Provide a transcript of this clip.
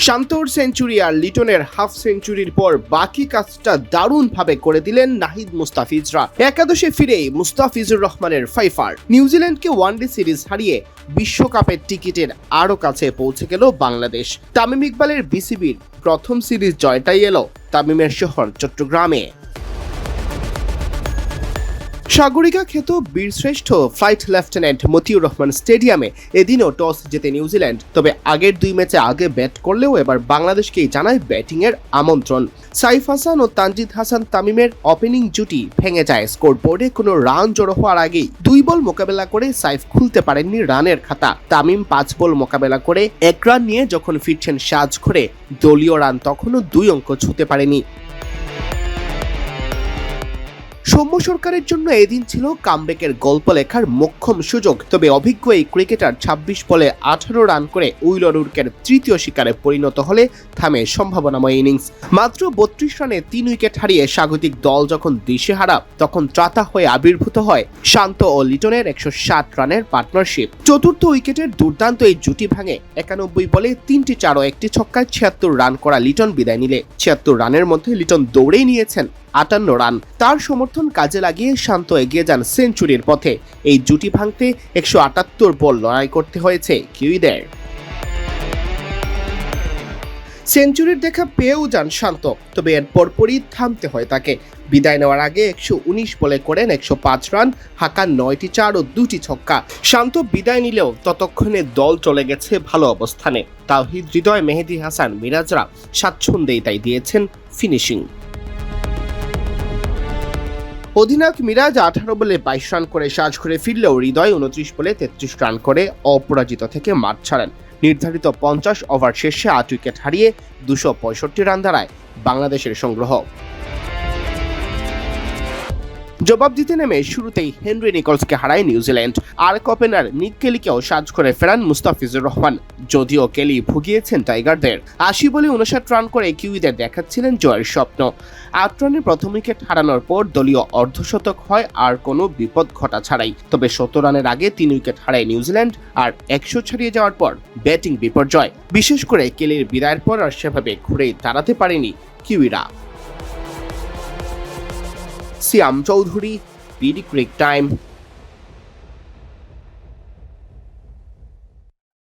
শান্তর সেঞ্চুরি আর লিটনের হাফ সেঞ্চুরির পর বাকি কাজটা দারুণভাবে করে দিলেন নাহিদ মুস্তাফিজরা। একাদশে ফিরেই মুস্তাফিজুর রহমানের ফাইফার নিউজিল্যান্ডকে ওয়ানডে সিরিজ হারিয়ে বিশ্বকাপের টিকিটের আরও কাছে পৌঁছে গেল বাংলাদেশ। তামিম ইকবালের বিসিবির প্রথম সিরিজ জয়টাই এলো তামিমের শহর চট্টগ্রামে। সাগরিকা খ্যাত বীরশ্রেষ্ঠ ফ্লাইট লেফটেন্যান্ট মতিউর রহমান স্টেডিয়ামে এদিনও টস জেতে নিউজিল্যান্ড। তবে আগের দুই ম্যাচে আগে ব্যাট করলেও এবার বাংলাদেশকেই জানায় ব্যাটিংয়ের আমন্ত্রণ। সাইফ হাসান ও তানজিদ হাসান তামিমের ওপেনিং জুটি ভেঙে যায় স্কোরবোর্ডে কোনো রান জড়ো হওয়ার আগেই। 2 বল মোকাবেলা করে সাইফ খুলতে পারেননি রানের খাতা। তামিম 5 বল মোকাবেলা করে 1 রান নিয়ে যখন ফিরছেন সাজ করে দলীয় রান তখনও 2 অঙ্ক ছুঁতে পারেনি। সৌম্য সরকারের জন্য এদিন ছিল কামব্যাকের গল্প লেখার মোক্ষম সুযোগ। তবে অভিজ্ঞ এই ক্রিকেটার 26 বলে 18 রান করে উইলরুরকের তৃতীয় শিকারে পরিণত হলে থামে সম্ভাবনাময় ইনিংস। মাত্র 32 রানে 3 উইকেট হারিয়ে স্বাগতিক দল যখন দিশেহারা তখন ত্রাতা হয়ে আবির্ভূত হয় শান্ত ও লিটনের 160 রানের পার্টনারশিপ। চতুর্থ উইকেটের দুর্দান্ত এই জুটি ভাঙে 91 বলে 3টি 4 ও 1টি ছক্কায় 76 রান করা লিটন বিদায় নিলে 76 রানের মধ্যে লিটন দৌড়েই নিয়েছেন 58 রান। তার সমর্থন কাজে লাগিয়ে শান্ত এগিয়ে যান সেঞ্চুরির পথে। এই জুটি ভাঙতে 178 বল লড়াই করতে হয়েছে কিউইদের। সেঞ্চুরির দেখা পেয়েও যান শান্ত, তবে এর পরপরই থামতে হয় তাকে। বিদায় নেওয়ার আগে 119 বলে করেন 105 রান, হাঁকান 9টি 4 ও 2টি ছক্কা। শান্ত বিদায় নিলেও ততক্ষণে দল চলে গেছে ভালো অবস্থানে। তাওহিদ হৃদয়, মেহেদী হাসান, মিরাজরা স্বাচ্ছন্দ্যেই তাই দিয়েছেন ফিনিশিং। অধিনায়ক মিরাজ 18 বলে 22 রান করে সাজ করে ফিরলেও হৃদয় 29 বলে 33 রান করে অপরাজিত থেকে মাঠ ছাড়েন। নির্ধারিত 50 ওভার শেষে 8 উইকেট হারিয়ে 265 রান দাঁড়ায় বাংলাদেশের সংগ্রহ। জবাব দিতে নেমে শুরুতেই হেনরি নিকলসকে হারায় নিউজিল্যান্ড। আর ওপেনার নিক কেলিকেও সাজ করে ফেরান মুস্তাফিজুর রহমান। যদিও কেলি ভুগিয়েছেন টাইগারদের। 80 বলে 59 রান করে কিউইদের দেখাচ্ছিলেন জয়ের স্বপ্ন। 8 রানে প্রথম উইকেট হারানোর পর দলীয় অর্ধশতক হয় আর কোনো বিপদ ঘটা ছাড়াই। তবে 70 রানের আগে 3 উইকেট হারায় নিউজিল্যান্ড আর 100 ছাড়িয়ে যাওয়ার পর ব্যাটিং বিপর্যয়। বিশেষ করে কেলির বিদায়ের পর আর সেভাবে ঘুরেই দাঁড়াতে পারেনি কিউইরা। সিয়াম চৌধুরী, বিডি ক্রিক টাইম।